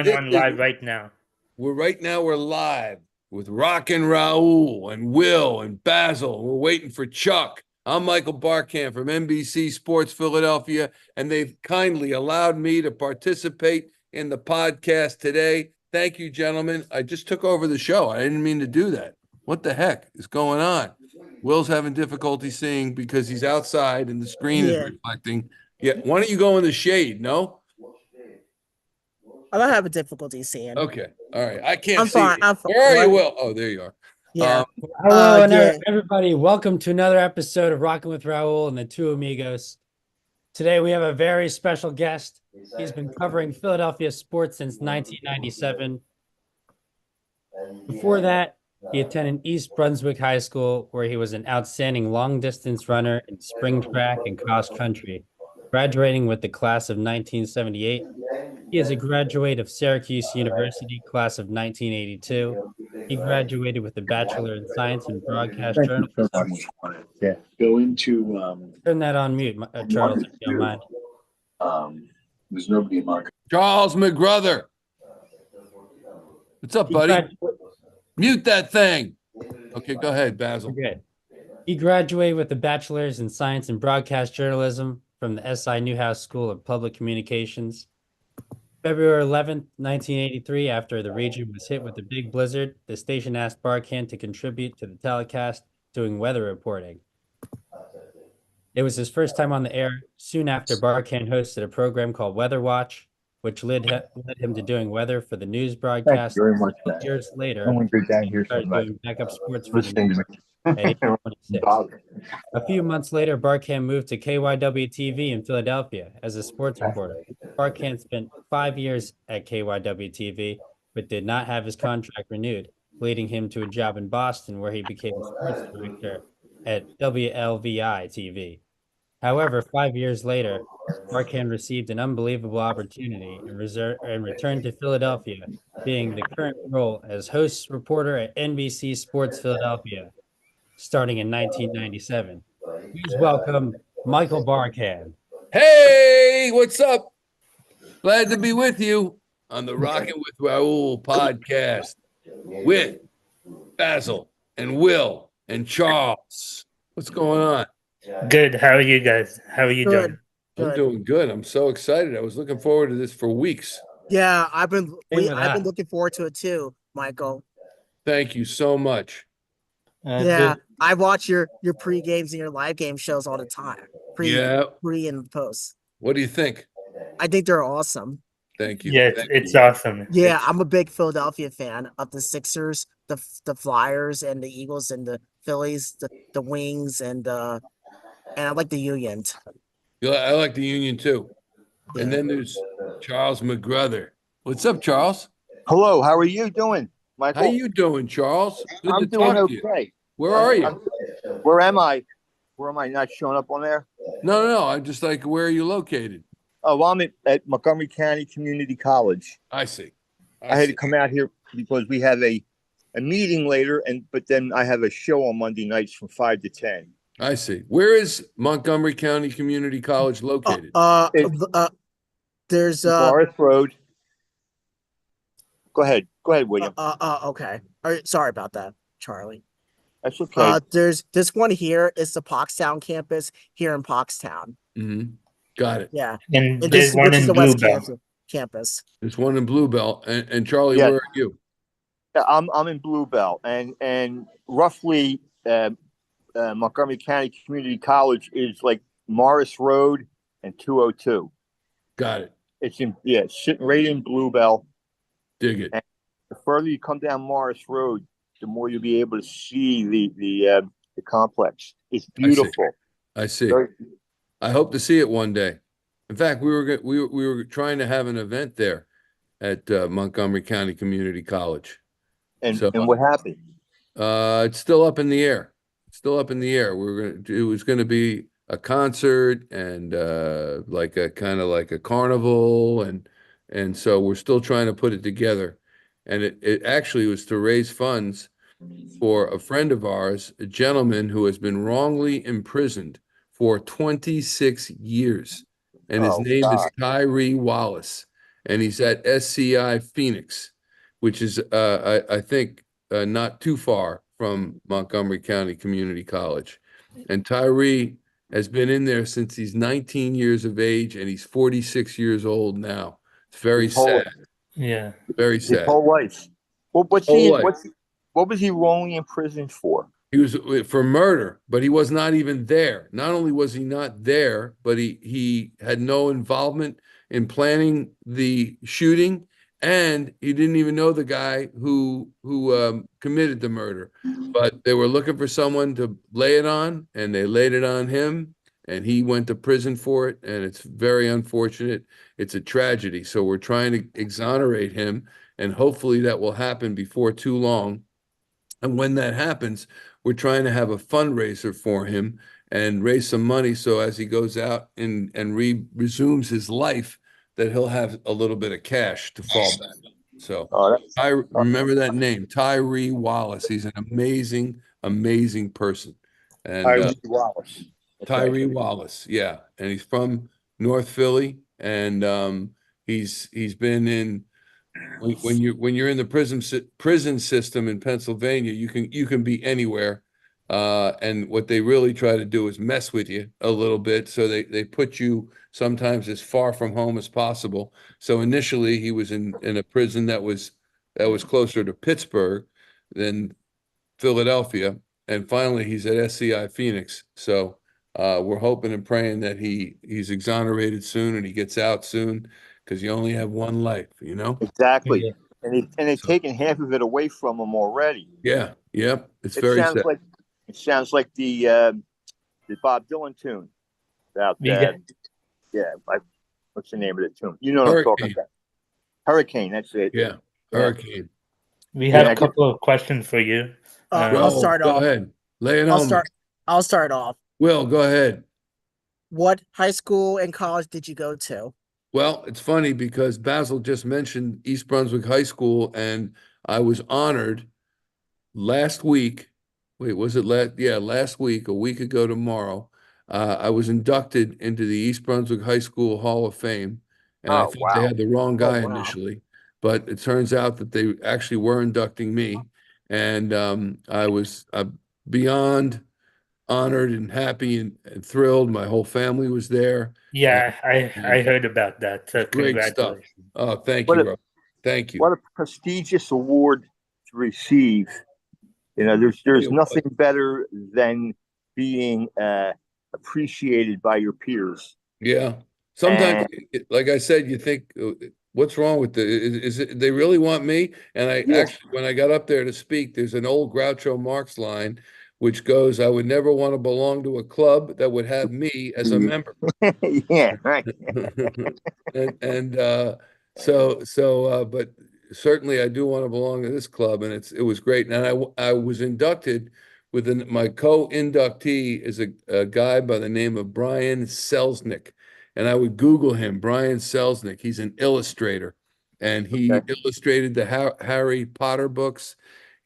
going on live right now. We're live with Rockin' Rahul and Will and Basil. We're waiting for Chuck. I'm Michael Barkann from NBC Sports Philadelphia, and they've kindly allowed me to participate in the podcast today. Thank you, gentlemen. I just took over the show. I didn't mean to do that. What the heck is going on? Will's having difficulty seeing because he's outside and the screen is reflecting. Yeah, why don't you go in the shade? No? I don't have a difficulty seeing. Okay. All right. I can't I'm see. fine. I'm fine. Where are you, Will? Oh, there you are. Yeah. Hello, yeah. everybody. Welcome to another episode of Rockin' with Rahul and the Two Amigos. Today we have a very special guest. He's been covering Philadelphia sports since 1997. Before that, he attended East Brunswick High School, where he was an outstanding long-distance runner in spring track and cross country, graduating with the class of 1978. He is a graduate of Syracuse University, class of 1982. He graduated with a Bachelor in Science in Broadcast Journalism. Yeah, go into Turn that on mute, Charles, if you don't mind. there's nobody in my Charles McGrother. What's up, buddy? Mute that thing. Okay, go ahead, Basil. Good. He graduated with a Bachelor's in Science in Broadcast Journalism from the SI Newhouse School of Public Communications. February 11th, 1983, after the region was hit with a big blizzard, the station asked Barkann to contribute to the telecast doing weather reporting. It was his first time on the air. Soon after, Barkann hosted a program called Weather Watch, which led him to doing weather for the news broadcast. Thank you very much. Years later, Someone go down here started somebody. doing backup sports for the Listening to news me. at age 26. A few months later, Barkann moved to KYW-TV in Philadelphia as a sports reporter. Barkann spent 5 years at KYW-TV, but did not have his contract renewed, leading him to a job in Boston where he became a sports director at WLVI-TV. However, 5 years later, Barkann received an unbelievable opportunity and returned to Philadelphia, being the current role as host reporter at NBC Sports Philadelphia, starting in 1997. Please welcome Michael Barkann. Hey, what's up? Glad to be with you on the Rockin' with Rahul podcast with Basil and Will and Charles. What's going on? Good. How are you guys? How are you doing? I'm doing good. I'm so excited. I was looking forward to this for weeks. Yeah, I've been looking forward to it too, Michael. Thank you so much. I watch your pre-games and your live game shows all the time. Pre and post. What do you think? I think they're awesome. Thank you. Yeah, it's awesome. Yeah, I'm a big Philadelphia fan of the Sixers, the Flyers, and the Eagles, and the Phillies, the Wings, and I like the Unions. Yeah, I like the Union too. Yeah. And then there's Charles McGrother. What's up, Charles? Hello, how are you doing, Michael? How you doing, Charles? Good I'm to doing talk to you. okay. Where are you? Where am I? Where am I not showing up on there? No. I'm just like, where are you located? Oh, well, I'm at Montgomery County Community College. I see. I had to come out here because we have a meeting later, but then I have a show on Monday nights from 5 to 10. I see. Where is Montgomery County Community College located? There's Forest Road. Go ahead, William. Okay. All right, sorry about that, Charlie. That's okay. There's this one here is the Poxtown campus here in Poxtown. Mm-hmm. Got it. Yeah. And there's one in Bluebell. Campus. There's one in Bluebell. And Charlie, Yeah. where are you? Yeah, I'm in Bluebell, and roughly Montgomery County Community College is like Morris Road and 202. Got it. It's sitting right in Bluebell. Dig it. And the further you come down Morris Road, the more you'll be able to see the complex. It's beautiful. I see. I hope to see it one day. In fact, we were trying to have an event there at Montgomery County Community College. And what happened? It's still up in the air. It was gonna be a concert and like a kind of like a carnival, and so we're still trying to put it together. And it actually was to raise funds for a friend of ours, a gentleman who has been wrongly imprisoned for 26 years. And his name is Tyree Wallace. and he's at SCI Phoenix, which is, I think, not too far from Montgomery County Community College. And Tyree has been in there since he's 19 years of age, and he's 46 years old now. It's very sad. Yeah. Very His sad. whole life. What Whole life. what was he wrongly in prison for? He was for murder, but he was not even there. Not only was he not there, but he had no involvement in planning the shooting, and he didn't even know the guy who committed the murder. But they were looking for someone to lay it on, and they laid it on him, and he went to prison for it, and it's very unfortunate. It's a tragedy. So we're trying to exonerate him, and hopefully that will happen before too long. And when that happens, we're trying to have a fundraiser for him and raise some money so as he goes out and resumes his life, that he'll have a little bit of cash to fall back. So I remember that name, Tyree Wallace. He's an amazing, amazing person. And Tyree Wallace. Okay. Tyree Wallace, yeah. And he's from North Philly, and he's been in. When you're in the prison system in Pennsylvania, you can be anywhere, and what they really try to do is mess with you a little bit. So they put you sometimes as far from home as possible. So initially he was in a prison that was closer to Pittsburgh than Philadelphia, and finally he's at SCI Phoenix. So we're hoping and praying that he's exonerated soon and he gets out soon, because you only have one life, you know? Exactly. Yeah. And they've taken half of it away from him already. Yeah, yep. It's It very sounds sad. like the Bob Dylan tune about Yeah. what's the name of the tune? You know what I'm talking about. Hurricane, that's it. Yeah, Hurricane. We have Yeah, a couple of questions for you. I'll start Go off. ahead. Lay it I'll on me. I'll start off. Will, go ahead. What high school and college did you go to? Well, it's funny because Basil just mentioned East Brunswick High School, and I was honored last week. Wait, was it last week, a week ago tomorrow, I was inducted into the East Brunswick High School Hall of Fame. And I Oh, thought they wow. had the wrong guy wow. initially, but it turns out that they actually were inducting me. And I was beyond honored and happy and thrilled. My whole family was there. Yeah, I heard about that. So Great stuff. congratulations. Oh, thank What you, a- Rob. Thank you. What a prestigious award to receive. You know, there's nothing better than being appreciated by your peers. Yeah. Sometimes, like I said, you think, what's wrong with is it, they really want me? And I actually, when I got up there to speak, there's an old Groucho Marx line, which goes, I would never want to belong to a club that would have me as a member. Yeah, right. But certainly I do want to belong to this club, and it was great. And I was inducted with my co-inductee is a guy by the name of Brian Selznick. And I would Google him, Brian Selznick. He's an illustrator, and he illustrated the Harry Potter books.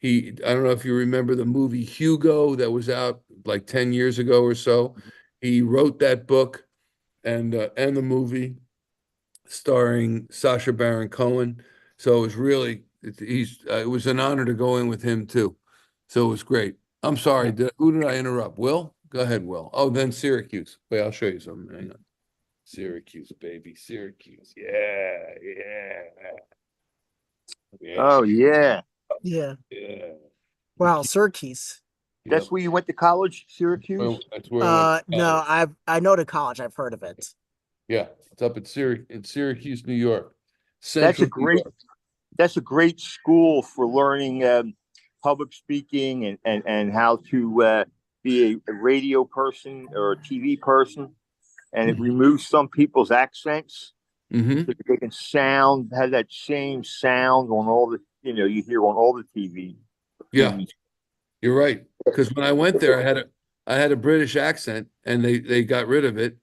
I don't know if you remember the movie Hugo that was out like 10 years ago or so. He wrote that book and the movie starring Sacha Baron Cohen. So it was really, it was an honor to go in with him too. So it was great. I'm sorry. Who did I interrupt? Will? Go ahead, Will. Oh, then Syracuse. Wait, I'll show you something. Hang on. Syracuse, baby. Syracuse. Yeah. Oh, yeah. Yeah. Yeah. Wow, Syracuse. That's where you went to college, Syracuse? Well, that's where I went to No, college. I know the college. I've heard of it. Yeah, it's up at Syracuse, New York. That's Central New York. That's a great school for learning public speaking and how to be a radio person or a TV person. And it removes some people's accents. Mm-hmm. So they can have that same sound on all the, you hear on all the TV. Yeah, you're right. Because when I went there, I had a British accent, and they got rid of it.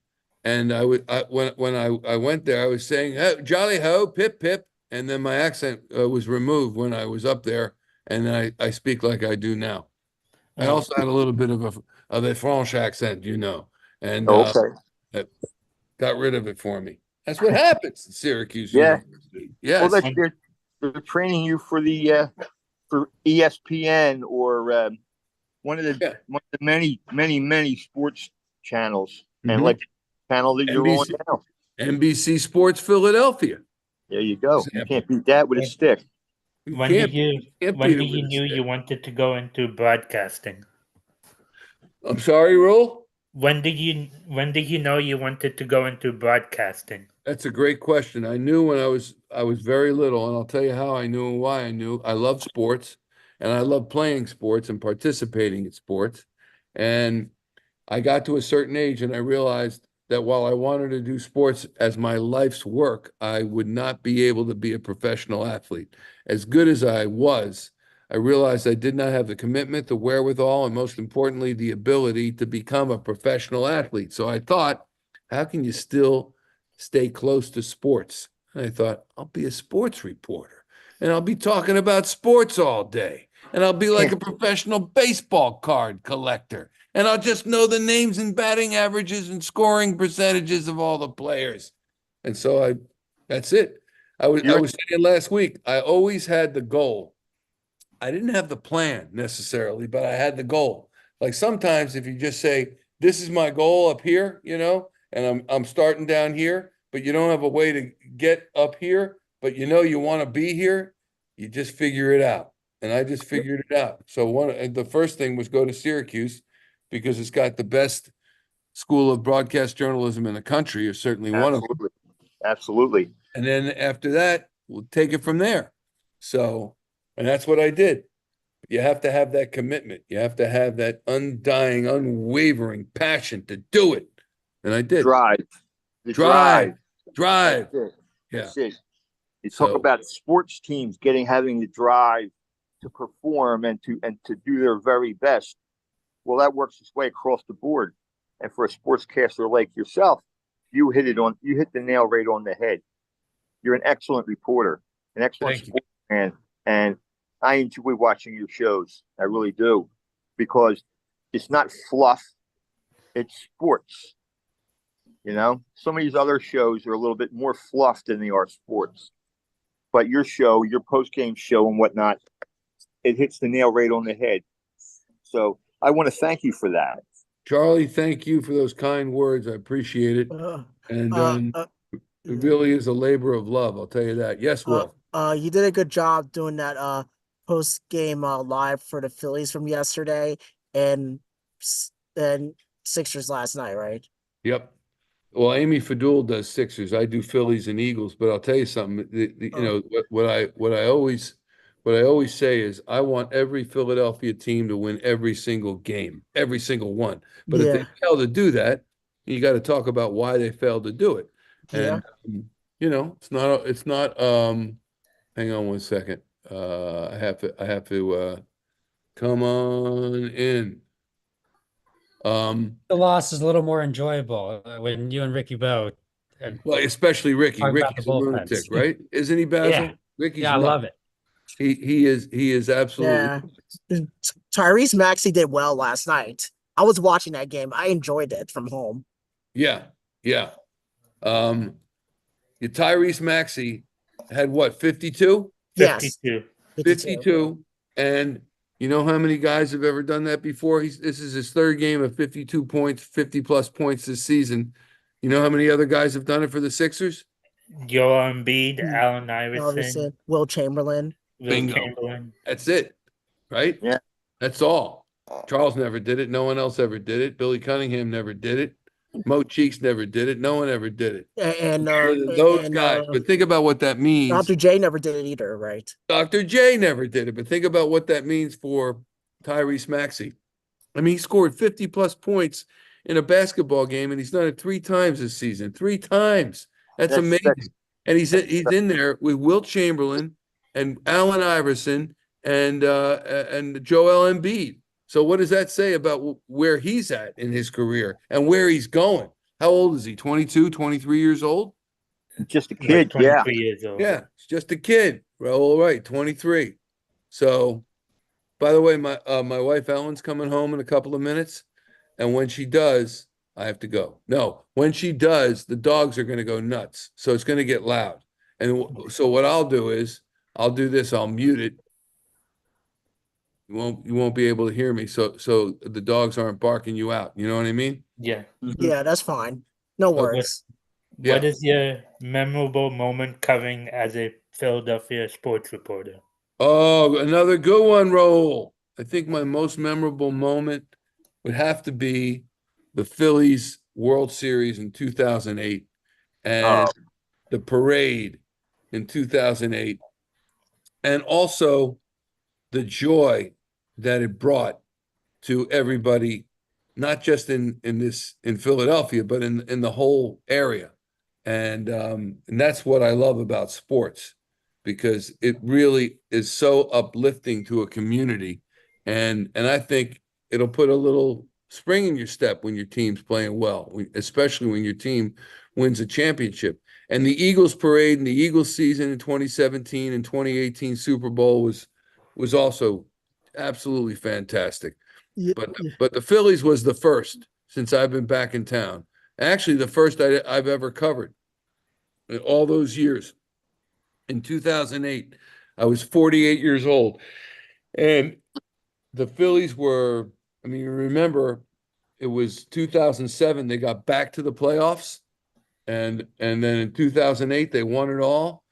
And when I went there, I was saying, oh, jolly ho, pip pip, and then my accent was removed when I was up there, and then I speak like I do now. I also had a little bit of a French accent, and got rid of it for me. That's what happens in Syracuse Yeah. University. Well, Yes. they're training you for the for ESPN or one of Yeah. the many sports channels, and Mhm. like channel that you're on NBC, now. NBC Sports Philadelphia. There you go. You Example. can't beat that with a stick. You When can't, did you can't when beat did it you with a knew stick. you wanted to go into broadcasting? I'm sorry, Rahul? When did you know you wanted to go into broadcasting? That's a great question. I knew when I was very little, and I'll tell you how I knew and why I knew. I love sports, and I love playing sports and participating in sports. And I got to a certain age and I realized that while I wanted to do sports as my life's work, I would not be able to be a professional athlete. As good as I was, I realized I did not have the commitment, the wherewithal, and most importantly, the ability to become a professional athlete. So I thought, how can you still stay close to sports? And I thought, I'll be a sports reporter and I'll be talking about sports all day. And I'll be like a professional baseball card collector. And I'll just know the names and batting averages and scoring percentages of all the players. And so that's it. I was saying last week, I always had the goal. I didn't have the plan necessarily, but I had the goal. Like sometimes if you just say, this is my goal up here, and I'm starting down here, but you don't have a way to get up here, but you want to be here, you just figure it out. And I just figured it out. So the first thing was go to Syracuse because it's got the best school of broadcast journalism in the country, or certainly one of them. Absolutely. And then after that, we'll take it from there. So, and that's what I did. You have to have that commitment. You have to have that undying, unwavering passion to do it. And I did. Drive. The Drive. That's it. Yeah. That's it. You talk So- about sports teams having the drive to perform and to do their very best. Well, that works its way across the board. And for a sportscaster like yourself, you hit the nail right on the head. You're an excellent reporter, an excellent Thank you. sportsman, and I enjoy watching your shows. I really do, because it's not fluff; it's sports. Some of these other shows are a little bit more fluff than they are sports. But your show, your post-game show and whatnot, it hits the nail right on the head. So I want to thank you for that. Charlie, thank you for those kind words. I appreciate it. And it really is a labor of love. I'll tell you that. Yes, Will. You did a good job doing that post game live for the Phillies from yesterday and Sixers last night, right? Yep. Well, Amy Fadul does Sixers. I do Phillies and Eagles. But I'll tell you something. What I always say is I want every Philadelphia team to win every single game, every single one. But if they fail to do that, you got to talk about why they failed to do it. And it's not. Hang on one second. I have to come on in. The loss is a little more enjoyable when you and Ricky Bowe. Well, especially Ricky. Talk about Ricky's the a bullpens. lunatic, right? Isn't he, Basil? Yeah. Ricky's Yeah, I nuts. love it. He is absolutely. Yeah. Tyrese Maxey did well last night. I was watching that game. I enjoyed it from home. Yeah. Your Tyrese Maxey had what, 52? Yes. 52. 52. And you know how many guys have ever done that before? This is his third game of 52 points, 50 plus points this season. You know how many other guys have done it for the Sixers? Joel Embiid, Hmm. Allen Iverson, Iverson, Will Chamberlain. Will Bingo. Chamberlain. That's it, right? Yeah. That's all. Charles never did it. No one else ever did it. Billy Cunningham never did it. Mo Cheeks never did it. No one ever did it. And Those guys. But think about what that means. Dr. J never did it either, right? Dr. J never did it. But think about what that means for Tyrese Maxey. I mean, he scored 50 plus points in a basketball game, and he's done it 3 times this season. 3 times. That's amazing. And he's in there with Will Chamberlain and Allen Iverson and Joel Embiid. So what does that say about where he's at in his career and where he's going? How old is he? 22, 23 years old? Just a kid, yeah. 23 years old. Yeah, it's just a kid. All right, 23. So, by the way, my wife Ellen's coming home in a couple of minutes, and when she does, I have to go. No, when she does, the dogs are going to go nuts. So it's going to get loud. And so what I'll do is I'll do this. I'll mute it. You won't be able to hear me. So the dogs aren't barking you out. You know what I mean? Yeah. Yeah, that's fine. No Okay. worries. What Yeah. is your memorable moment covering as a Philadelphia sports reporter? Oh, another good one, Rahul. I think my most memorable moment would have to be the Phillies World Series in 2008 and the parade in 2008, and also the joy that it brought to everybody, not just in Philadelphia, but in the whole area. And that's what I love about sports, because it really is so uplifting to a community. And I think it'll put a little spring in your step when your team's playing well, especially when your team wins a championship. And the Eagles parade and the Eagles season in 2017 and 2018 Super Bowl was also absolutely fantastic. Yeah, But the Phillies was the first since I've been back in town. Actually, the first I've ever covered in all those years. In 2008, I was 48 years old, and the Phillies were. I mean, you remember it was 2007. They got back to the playoffs, and then in 2008 they won it all.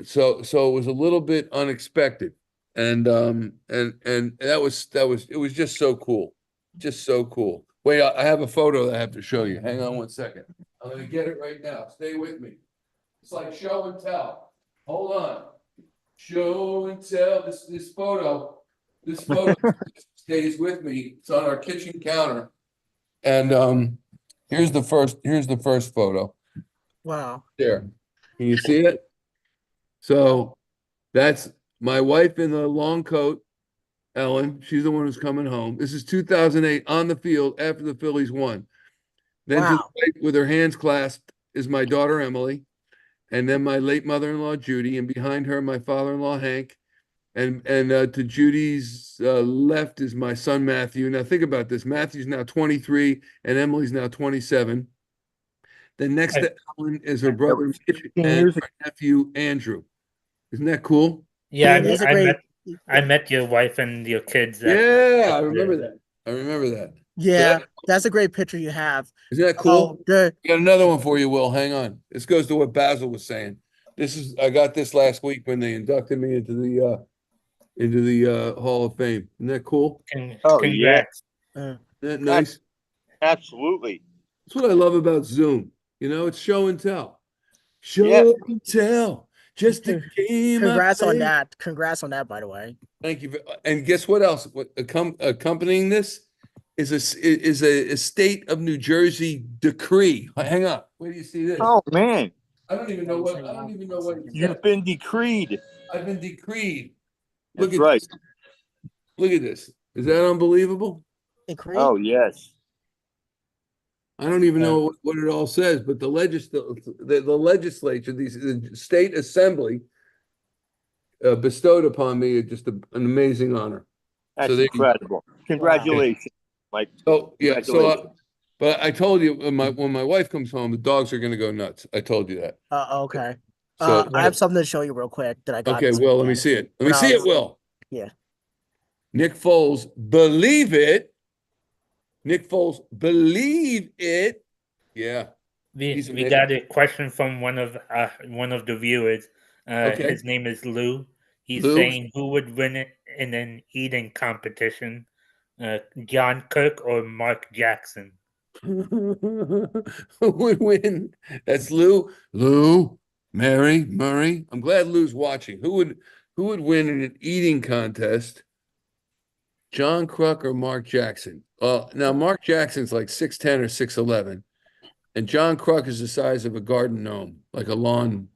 So it was a little bit unexpected, and that was it was just so cool, just so cool. Wait, I have a photo that I have to show you. Hang on one second. I'm gonna get it right now. Stay with me. It's like show and tell. Hold on. Show and tell. This photo stays with me. It's on our kitchen counter, and here's the first photo. wow. There. Can you see it? So that's my wife in the long coat, Ellen. She's the one who's coming home. This is 2008 on the field after the Phillies won. Then to the Wow. right with her hands clasped is my daughter, Emily. And then my late mother-in-law, Judy. And behind her, my father-in-law, Hank. And to Judy's left is my son, Matthew. Now think about this. Matthew's now 23 and Emily's now 27. Then next to Ellen is her brother Mitch 15 and years her nephew Andrew. Isn't that cool? Yeah, Yeah, that's a great. I met your wife and your kids. Yeah, I remember that. I remember that. Yeah, that's a great picture you have. Isn't that Oh, cool? good. I got another one for you, Will. Hang on. This goes to what Basil was saying. I got this last week when they inducted me into the Hall of Fame. Isn't that cool? Oh, yeah. Congrats. Isn't that nice? Absolutely. That's what I love about Zoom. You know, it's show and tell. Show Yeah. and tell. Just a game I Congrats on played. that. Congrats on that, by the way. Thank you. And guess what else? Accompanying this is a state of New Jersey decree. Hang on. Where do you see this? Oh, man. I don't even know what it says. You've been decreed. I've been decreed. That's right. Look at this. Is that unbelievable? Agree? Oh, yes. I don't even know what it all says, but the legislature, the state assembly, bestowed upon me just an amazing honor. That's So incredible. Congratulations, Mike. Oh yeah. Congratulations. But I told you when my wife comes home, the dogs are going to go nuts. I told you that. Okay. So I have something to show you real quick that I got. okay, this Will, let me weekend. see it. Let When me I see it, was- Will. Yeah. Nick Foles, believe it. Nick Foles, believe it. Yeah. We Nick. got a question from one of the viewers. Okay. His name is Lou. He's Lou? saying who would win it in an eating competition, John Cook or Mark Jackson? Who would win? That's Lou. Lou, Murray. I'm glad Lou's watching. Who would win in an eating contest? John Kruk or Mark Jackson? Now Mark Jackson's like 6'10" or 6'11", and John Kruk is the size of a garden gnome, like a lawn,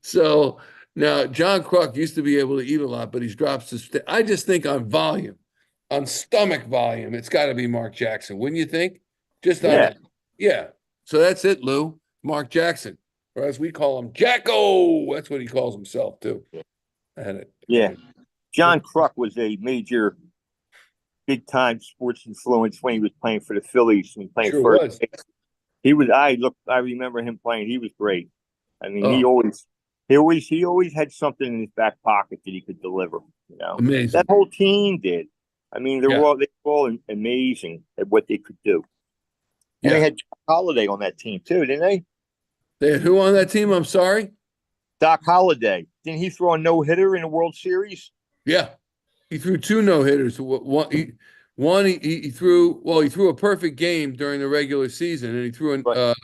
So now John Kruk used to be able to eat a lot, but he's dropped his. I just think on volume, on stomach volume, it's got to be Mark Jackson, wouldn't you think? Just on Yeah. yeah. So that's it, Lou. Mark Jackson, or as we call him, Jacko. That's what he calls himself too. Yeah. John Kruk was a major big time sports influence when he was playing for the Phillies, when playing Sure first was. base. I remember him playing. He was great. I mean, Oh, he always had something in his back pocket that he could deliver. That amazing. whole team did. I mean, Yeah. they were all amazing at what they could do. And they Yeah. had Doc Holliday on that team too, didn't they? They had who on that team? I'm sorry. Doc Holliday. Didn't he throw a no-hitter in the World Series? Yeah. He threw two no-hitters. He threw a perfect game during the regular season, and he threw Right.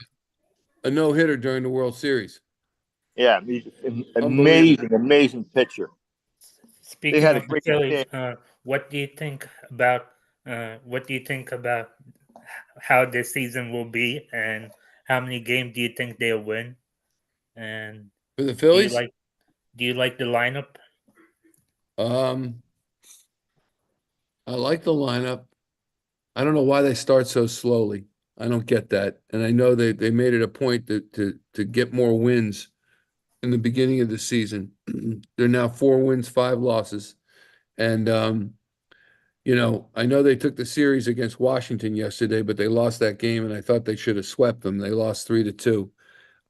a no-hitter during the World Series. Yeah, he's an Unbelievable. amazing pitcher. They Speaking had a of the great Phillies, team. what do you think about how this season will be, and how many games do you think they'll win? And For the do you Phillies, like do you like the lineup? um, I like the lineup. I don't know why they start so slowly. I don't get that. And I know they made it a point to get more wins in the beginning of the season. They're now 4 wins, 5 losses. And I know they took the series against Washington yesterday, but they lost that game, and I thought they should have swept them. They lost 3-2.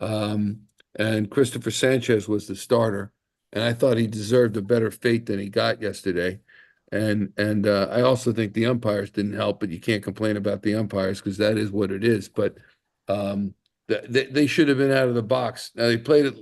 Um, and Christopher Sanchez was the starter, and I thought he deserved a better fate than he got yesterday. And I also think the umpires didn't help, but you can't complain about the umpires because that is what it is. But they should have been out of the box. Now they played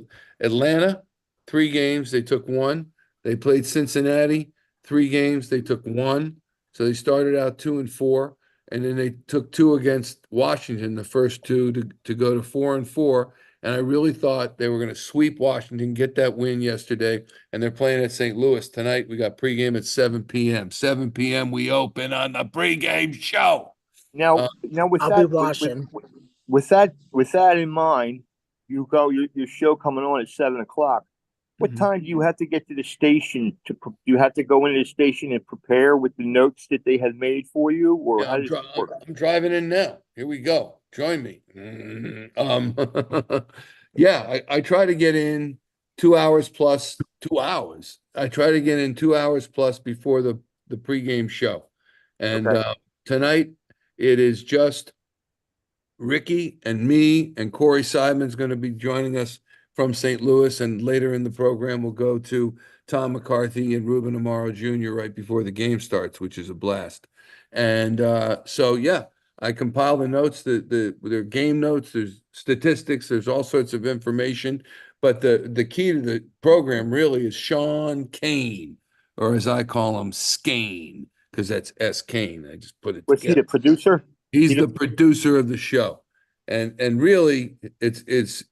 Atlanta 3 games, they took one. They played Cincinnati 3 games, they took one. So they started out 2-4, and then they took two against Washington, the first two to go to 4-4. And I really thought they were going to sweep Washington, get that win yesterday. And they're playing at St. Louis tonight. We got pregame at 7 p.m. 7 p.m. we open on the pregame show. Now with I'll be that watching. with that in mind, your show coming on at 7 o'clock. What time do you have to get to the station you have to go into the station and prepare with the notes that they have made for you, or Yeah, how does it work? I'm driving in now. Here we go. Join me. Yeah, I try to get in 2 hours plus 2 hours. I try to get in 2 hours plus before the pregame show. And Okay. Tonight it is just Ricky and me, and Corey Simon's going to be joining us from St. Louis. And later in the program, we'll go to Tom McCarthy and Ruben Amaro Jr. right before the game starts, which is a blast. And yeah, I compile the notes, their game notes, there's statistics, there's all sorts of information. But the key to the program really is Sean Kane, or as I call him, Skane, because that's S. Kane. I just put it Was he together. the producer? He's the producer of the show. And really it's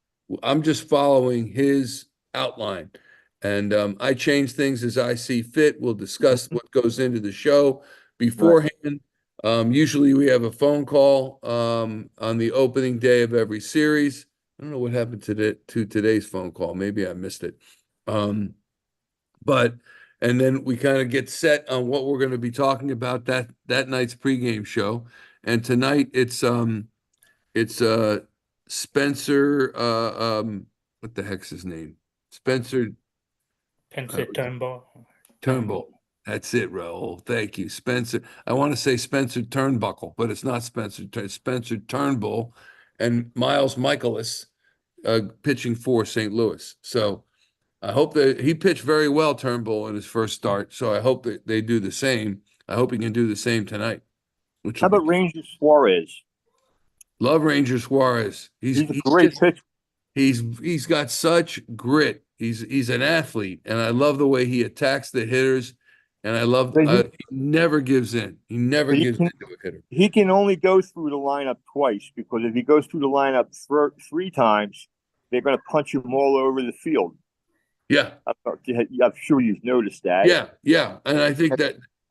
I'm just following his outline. And I change things as I see fit. We'll discuss what goes into the show beforehand. Usually we have a phone call on the opening day of every series. I don't know what happened to today's phone call. Maybe I missed it. But and then we kind of get set on what we're going to be talking about that night's pregame show. And tonight it's Spencer what the heck's his name? Spencer Turnbull. Turnbull. That's it, Rahul. Thank you. Spencer. I want to say Spencer Turnbuckle, but it's not Spencer. It's Spencer Turnbull and Miles Michaelis pitching for St. Louis. So I hope that he pitched very well, Turnbull, in his first start. So I hope that they do the same. I hope he can do the same tonight. How about Ranger Suarez? Love Ranger Suarez. He's a great pitcher. He's got such grit. He's an athlete, and I love the way he attacks the hitters. And I love he never gives in. He never gives in to a hitter. He can only go through the lineup twice, because if he goes through the lineup 3 times, they're going to punch him all over the field. Yeah, I'm sure you've noticed that. Yeah, and I think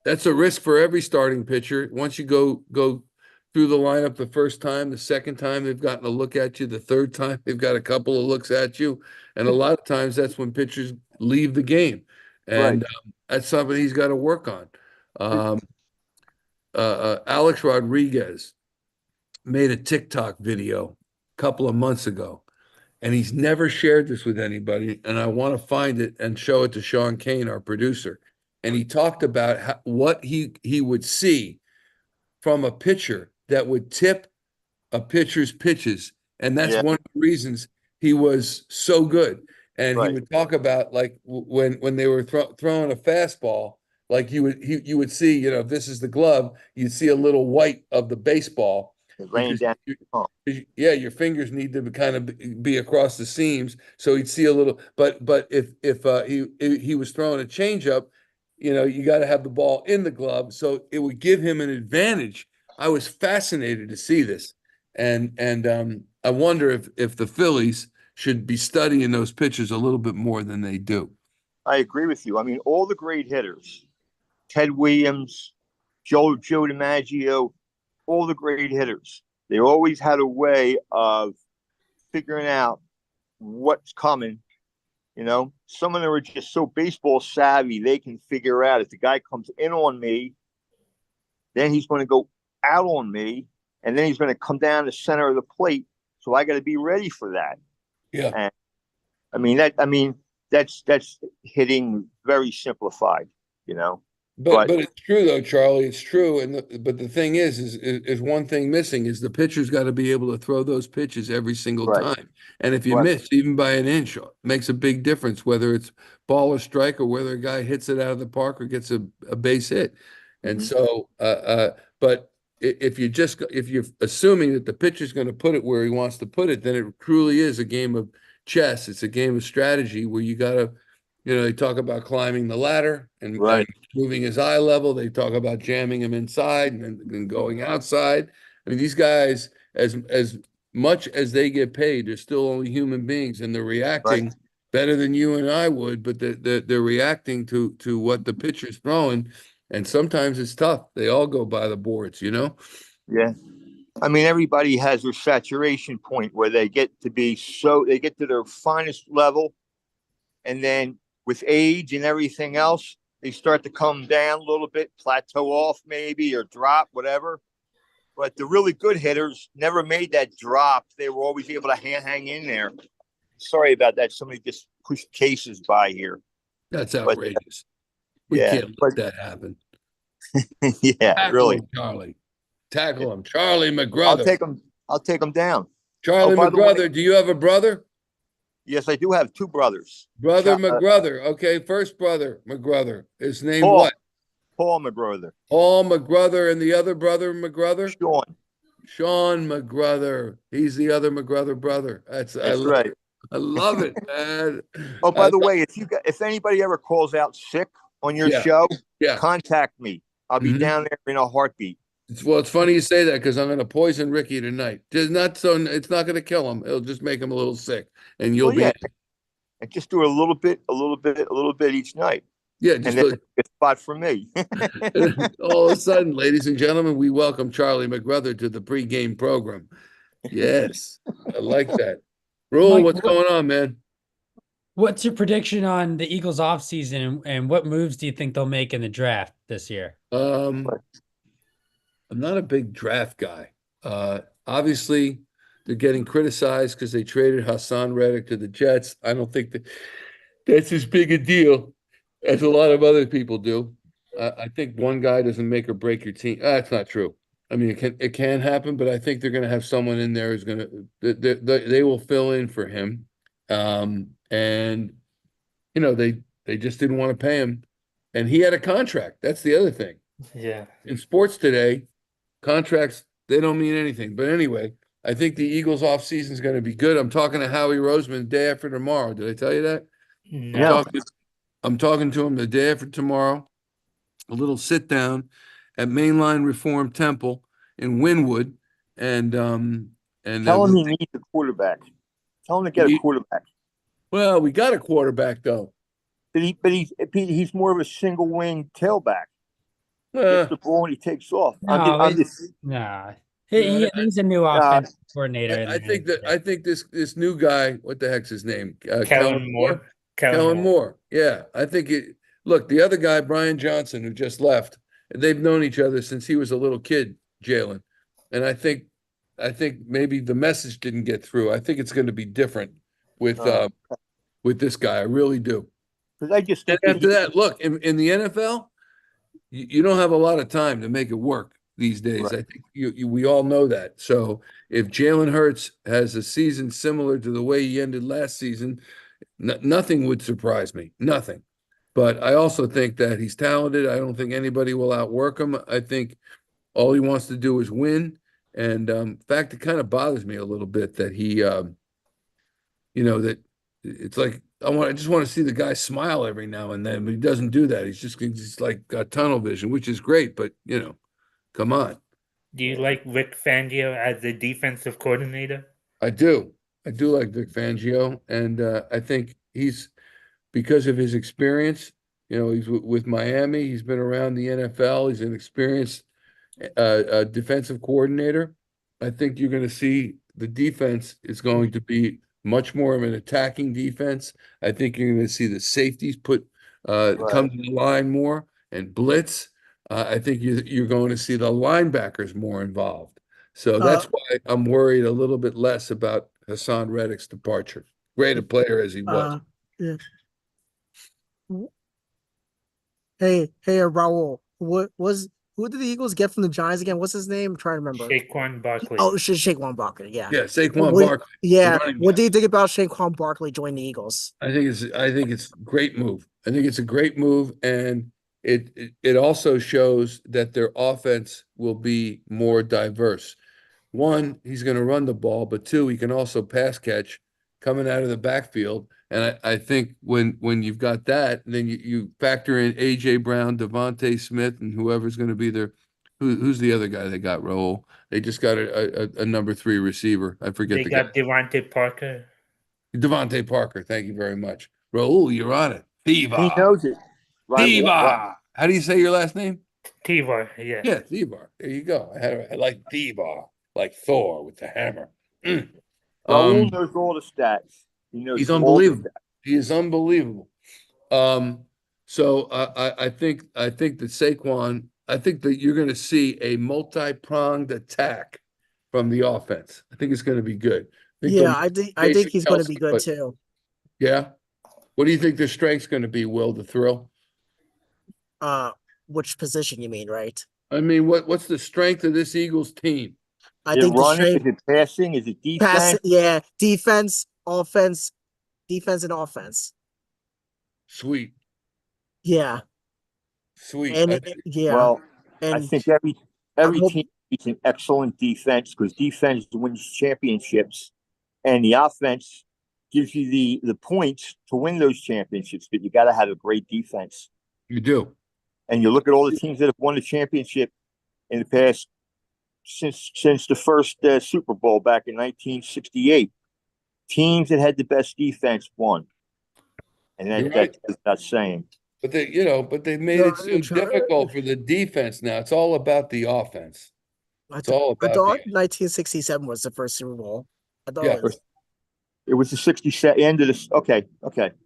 that's a risk for every starting pitcher. Once you go through the lineup the first time, the second time they've gotten a look at you, the third time they've got a couple of looks at you, and a lot of times that's when pitchers leave the game, and that's something he's got to work on. Alex Rodriguez made a TikTok video a couple of months ago, and he's never shared this with anybody, and I want to find it and show it to Sean Kane, our producer. and he talked about what he would see from a pitcher that would tip a pitcher's pitches, and that's Yeah. one of the reasons he was so good. And he Right. would talk about like when they were throwing a fastball, like you would see, if this is the glove, you'd see a little white of the baseball Laying because down. yeah, your fingers need to kind of be across the seams, so he'd see a little. But if he was throwing a changeup, you got to have the ball in the glove, so it would give him an advantage. I was fascinated to see this, and I wonder if the Phillies should be studying those pitchers a little bit more than they do. I agree with you. I mean, all the great hitters, Ted Williams, Joe DiMaggio, all the great hitters, they always had a way of figuring out what's coming. Some of them are just so baseball savvy, they can figure out if the guy comes in on me, then he's going to go out on me, and then he's going to come down the center of the plate. So I got to be ready for that. Yeah. And that's hitting very simplified, But it's true though, Charlie. It's true, but the thing is one thing missing is the pitcher's got to be able to throw those pitches every single Right. time. And if you Right. miss even by an inch, it makes a big difference whether it's ball or strike or whether a guy hits it out of the park or gets a base hit. And so, but if you're assuming that the pitcher's going to put it where he wants to put it, then it truly is a game of chess. It's a game of strategy where you got to. They talk about climbing the ladder and moving his eye level. They talk about jamming him inside and going outside. I mean, these guys, as much as they get paid, they're still only human beings, and they're reacting better than you and I would. But they're reacting to what the pitcher's throwing, and sometimes it's tough. They all go by the boards, Yeah. I mean, everybody has their saturation point where they get to their finest level, and then with age and everything else, they start to come down a little bit, plateau off maybe, or drop, whatever. But the really good hitters never made that drop. They were always able to hang in there. Sorry about that. Somebody just pushed cases by here. That's outrageous. We can't let that happen. Yeah, Tackle really. him, Charlie. Tackle him. Charlie McGrother. I'll take him down. Charlie McGrother, do you have a brother? Yes, I do have two brothers. Brother McGrother. Okay, first brother McGrother. His name Paul. what? Paul McGrother. Paul McGrother, and the other brother McGrother? Sean McGrother. He's the other McGrother brother. That's right. I love it, man. Oh, by the way, if anybody ever calls out sick on your show, contact me. I'll be down there in a heartbeat. It's funny you say that because I'm going to poison Ricky tonight. It's not going to kill him. It'll just make him a little sick, and you'll be. And just do a little bit each night. Yeah, just a spot for me. All of a sudden, ladies and gentlemen, we welcome Charlie McGrother to the pregame program. Yes, I like that. Rahul, what's going on, man? What's your prediction on the Eagles offseason, and what moves do you think they'll make in the draft this year? I'm not a big draft guy. Obviously, they're getting criticized because they traded Hassan Reddick to the Jets. I don't think that's as big a deal as a lot of other people do. I think one guy doesn't make or break your team. That's not true. I mean, it can happen, but I think they're going to have someone in there who's going to they will fill in for him. And they just didn't want to pay him, and he had a contract. That's the other thing. Yeah. In sports today, contracts, they don't mean anything. But anyway, I think the Eagles offseason is going to be good. I'm talking to Howie Roseman the day after tomorrow. Did I tell you that? No. I'm talking to him the day after tomorrow. A little sit down at Mainline Reform Temple in Wynwood, and tell him he needs a quarterback. Tell him to get a quarterback. Well, we got a quarterback though. But he's more of a single wing tailback. Gets the ball and he takes off. He's a new offensive coordinator. I think this new guy, what the heck's his name? Kellen Moore. Kellen Moore. Yeah, I think it. Look, the other guy, Brian Johnson, who just left. They've known each other since he was a little kid, Jalen. And I think maybe the message didn't get through. I think it's going to be different with this guy. I really do. Because I just And think after that, look, in the NFL, you don't have a lot of time to make it work these days. Right. I think we all know that. So if Jalen Hurts has a season similar to the way he ended last season, nothing would surprise me. Nothing. But I also think that he's talented. I don't think anybody will outwork him. I think all he wants to do is win. And in fact, it kind of bothers me a little bit that he, that it's like I just want to see the guy smile every now and then, but he doesn't do that. He's like got tunnel vision, which is great, but come on. Do you like Vic Fangio as the defensive coordinator? I do. I do like Vic Fangio, and I think he's because of his experience. He's with Miami. He's been around the NFL. He's an experienced defensive coordinator. I think you're going to see the defense is going to be much more of an attacking defense. I think you're going to see the safeties come to the line more and blitz. I think you're going to see the linebackers more involved. So that's why I'm worried a little bit less about Hassan Reddick's departure. Great a player as he was. Yeah. Hey, Raul, who did the Eagles get from the Giants again? What's his name? I'm trying to remember. Saquon Barkley. Oh, Saquon Barkley. Yeah. Yeah, Saquon Barkley. Yeah. What do you think about Saquon Barkley joining the Eagles? I think it's a great move. I think it's a great move, and it also shows that their offense will be more diverse. One, he's going to run the ball, but two, he can also pass catch coming out of the backfield. And I think when you've got that, then you factor in A.J. Brown, Devontae Smith, and whoever's going to be there. Who's the other guy they got, Rahul? They just got a number 3 receiver. I forget They the got guy. Devontae Parker. Devontae Parker. Thank you very much. Rahul, you're on it. Thiva. He knows it. Thiva. How do you say your last name? Tivar, yeah. Yeah, Thiva. There you go. I like Thiva, like Thor with the hammer. Raul knows all the stats. He knows He's all the unbelievable. stats. He is unbelievable. So I think that Saquon, I think that you're going to see a multi-pronged attack from the offense. I think it's going to be good. I think he's going to be good too. Yeah. What do you think their strength's going to be, Will, the thrill? Which position you mean, right? I mean, what's the strength of this Eagles team? I think running, is it passing, is it defense? Passing, yeah, defense, offense, and offense. Sweet. Yeah. Sweet. Well, I think every team is an excellent defense because defense wins championships, and the offense gives you the points to win those championships. But you got to have a great defense. You do. And you look at all the teams that have won the championship in the past since the first Super Bowl back in 1968. Teams that had the best defense won, and that's not saying. But they made it so difficult for the defense. Now it's all about the offense. I thought 1967 was the first Super Bowl. I thought it was the 67 end of this. Okay,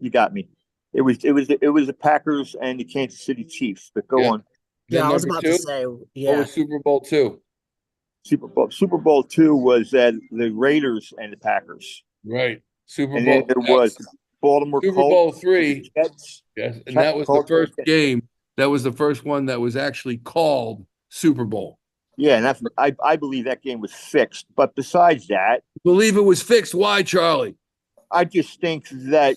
you got me. It was the Packers and the Kansas City Chiefs. But go on. Yeah, I was about to say. Yeah. What was Super Bowl II? Super Bowl II was the Raiders and the Packers. Right. Super and Bowl. Then there was Baltimore Super Colts, Bowl III. Jets. Yes, and that was the first game. That was the first one that was actually called Super Bowl. Yeah, and I believe that game was fixed. But besides that, believe it was fixed. Why, Charlie? I just think that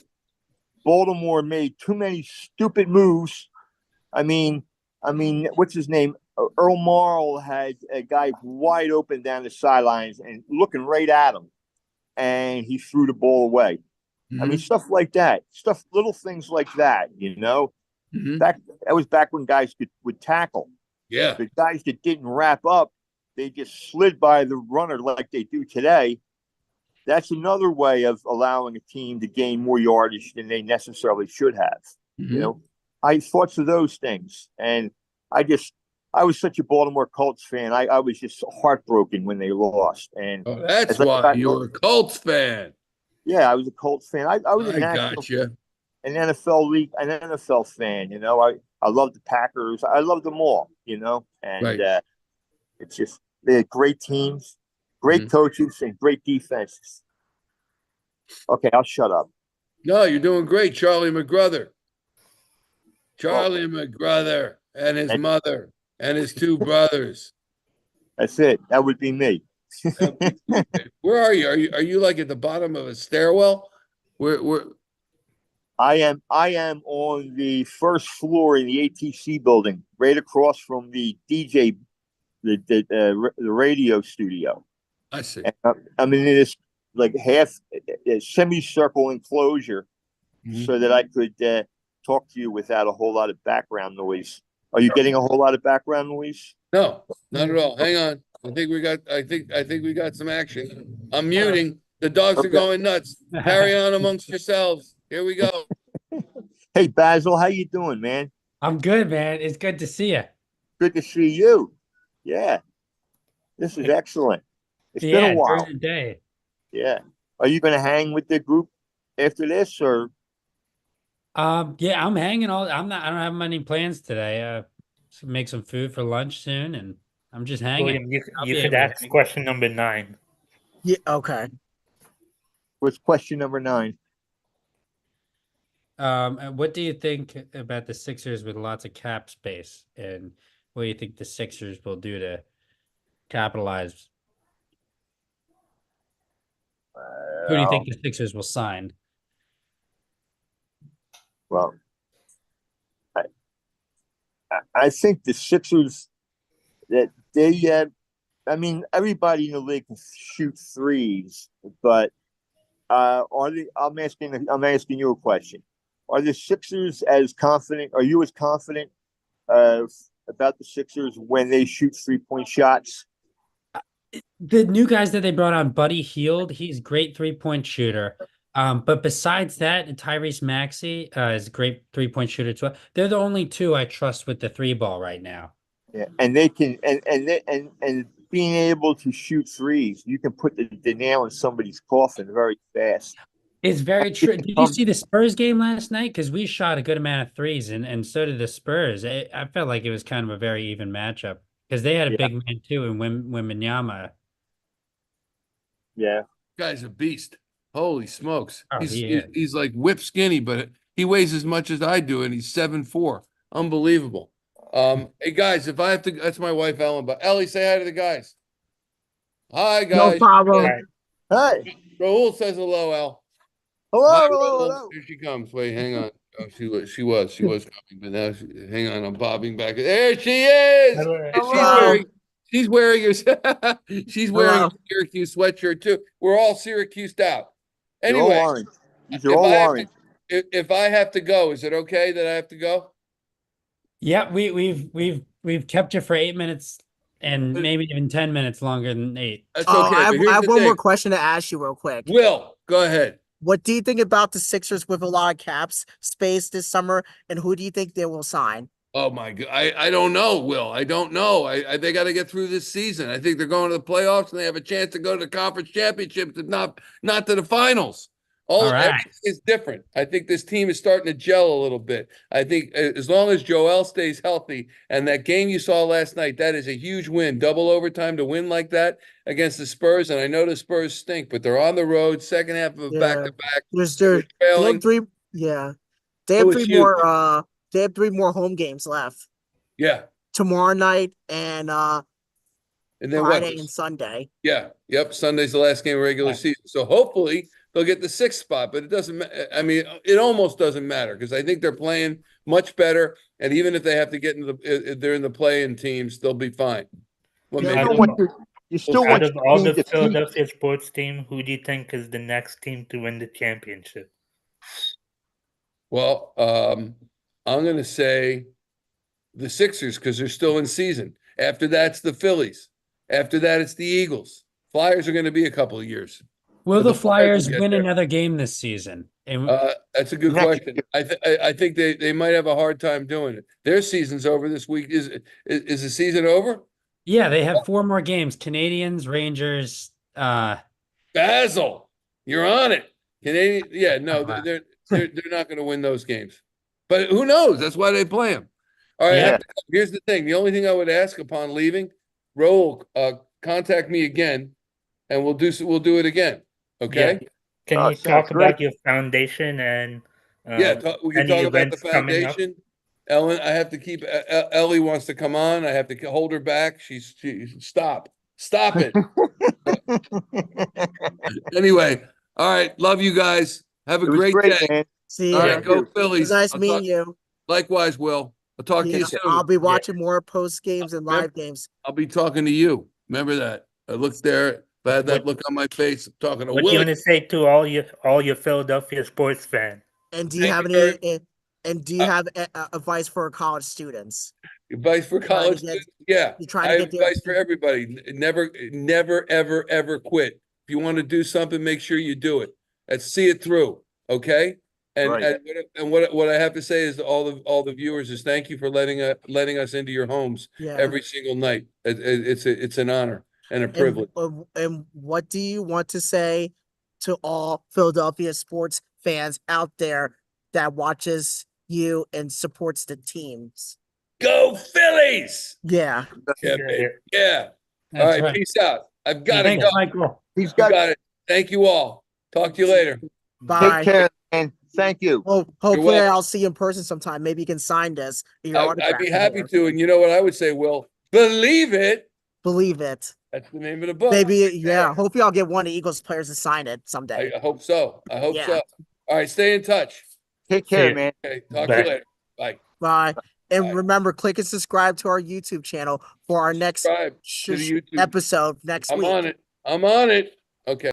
Baltimore made too many stupid moves. I mean, what's his name? Earl Morrall had a guy wide open down the sidelines and looking right at him, and he threw the ball away. Mm-hmm. I mean, stuff like that, little things like that, Mm-hmm. That was back when guys would tackle. Yeah. The guys that didn't wrap up, they just slid by the runner like they do today. That's another way of allowing a team to gain more yardage than they necessarily should have. Mm-hmm. I thoughts of those things. And I was such a Baltimore Colts fan. I was just heartbroken when they lost. And that's why you were a Colts fan. Yeah, I was a Colts fan. I was an NFL fan. I love the Packers. I love them all. And it's just they had great teams, great coaches, and great defenses. Okay, I'll shut up. No, you're doing great, Charlie McGrother. Charlie McGrother and his mother and his two brothers. That's it. That would be me. Where are you? Are you like at the bottom of a stairwell? Where I am on the first floor in the ATC building, right across from the DJ, the radio studio. I see. And I'm in this like half semicircle enclosure, so that I could talk to you without a whole lot of background noise. Are you getting a whole lot of background noise? No, not at all. Hang on. I think we got some action. I'm muting. The dogs are going nuts. Carry on amongst yourselves. Here we go. Hey Basil, how you doing, man? I'm good, man. It's good to see you. Good to see you. Yeah, this is excellent. It's been a while. During the day. Yeah. Are you going to hang with the group after this, or? Yeah, I'm hanging all. I don't have many plans today. Make some food for lunch soon, and I'm just hanging. William, you could ask question number 9. Yeah. Okay. What's question number 9? What do you think about the Sixers with lots of cap space, and what do you think the Sixers will do to capitalize? Who do you think the Sixers will sign? Well, I think the Sixers, that they, I mean, everybody in the league can shoot threes, but are they? I'm asking you a question. Are the Sixers as confident? Are you as confident about the Sixers when they shoot 3-point shots? The new guys that they brought on, Buddy Hield, he's a great 3-point shooter. But besides that, Tyrese Maxey is a great 3-point shooter as well. They're the only two I trust with the 3-ball right now. Yeah, and they can and being able to shoot threes, you can put the nail in somebody's coffin very fast. It's very true. Did you see the Spurs game last night? Because we shot a good amount of threes, and so did the Spurs. I felt like it was kind of a very even matchup because they had a big man too in Wembanyama. Yeah, Guy's a beast. Holy smokes. Oh, he's like whip skinny, but he weighs as much as I do, and he's 7'4". Unbelievable. Hey guys, if I have to, that's my wife Ellen, but Ellie, say hi to the guys. Hi guys. No problem. Hi. Rahul says hello, El. Hello, Hi, hello, Rahul. hello. Here she comes. Wait, hang on. Oh, she was coming, but now hang on, I'm bobbing back. There she is. Hello. She's wearing her she's wearing a Hello. Syracuse sweatshirt too. We're all Syracused out. They're all Anyway, orange. These are all orange. if I have to go, is it okay that I have to go? Yeah, we've kept you for 8 minutes and maybe even 10 minutes longer than 8. That's okay. I but here's have the one more thing. question to ask you real quick. Will, go ahead. What do you think about the Sixers with a lot of caps space this summer, and who do you think they will sign? Oh my God. I don't know, Will. I don't know. They got to get through this season. I think they're going to the playoffs and they have a chance to go to the conference championships, if not to the finals. All right. Everything is different. I think this team is starting to gel a little bit. I think as long as Joel stays healthy, and that game you saw last night, that is a huge win. Double overtime to win like that against the Spurs. And I know the Spurs stink, but they're on the road, second half of a back-to-back. They have three. Yeah, they have three more. They have 3 more home games left. Yeah. Tomorrow night and then Friday and Sunday. Yeah. Yep. Sunday's the last game of regular season. So hopefully they'll get the 6th spot, but it doesn't. I mean, it almost doesn't matter because I think they're playing much better. And even if they have to get they're in the play-in teams, they'll be fine. Well, out of all the Philadelphia sports team, who do you think is the next team to win the championship? Well, I'm going to say the Sixers because they're still in season. After that's the Phillies. After that, it's the Eagles. Flyers are going to be a couple of years. Will the Flyers win another game this season? And that's a good question. I think they might have a hard time doing it. Their season's over this week. Is the season over? Yeah, they have 4 more games. Canadians, Rangers. Basil, you're on it. Canadian. Yeah, no, they're not going to win those games. But who knows? That's why they play them. All right. Yeah. Here's the thing. The only thing I would ask upon leaving, Rahul, contact me again, and we'll do it again. Okay. Yeah. Can you talk about your foundation and we can talk about the foundation. Ellen, I have to keep. Ellie wants to come on. I have to hold her back. Stop it. Anyway, all right. Love you guys. Have a It was great great, day. man. See All ya. right, go It was Phillies. nice I'll meeting talk- you. Likewise, Will. I'll talk to you Yeah, soon. I'll be watching more post games and Remember- live games. I'll be talking to you. Remember that. I looked there. If I had that look on my face, I'm talking to What you Willie. want to say to all your Philadelphia sports fans? And do you Thank have you any? And do you have advice for college students? Advice for Trying to college get- students? Yeah. you're trying I to have get their- advice for everybody. Never, ever quit. If you want to do something, make sure you do it. Let's see it through. Okay. And Right. what I have to say is to all the viewers is thank you for letting us into your homes Yeah. every single night. It's an honor and a privilege. And what do you want to say to all Philadelphia sports fans out there that watches you and supports the teams? Go Phillies! Yeah. Yeah, baby. Yeah. All That's right. right. Peace out. I've got to Thanks, go. Michael. He's You got got it. Thank you all. Talk to you later. Bye. take care, man. Thank you. Hopefully welcome. I'll see you in person sometime. Maybe you can sign this. Your I'd autograph be in happy here. to. And you know what I would say, Will? Believe it. Believe it. That's the name of the book. Maybe, right yeah. there. Hopefully I'll get one of the Eagles players to sign it someday. I hope so. I hope Yeah. so. All right. Stay in touch. Take care, ya. man. Okay. Talk to Bye. you later. Bye. Bye. And Bye. remember, click and subscribe to our YouTube channel for our next Subscribe to the YouTube. episode next I'm week. on it. I'm on it. Okay.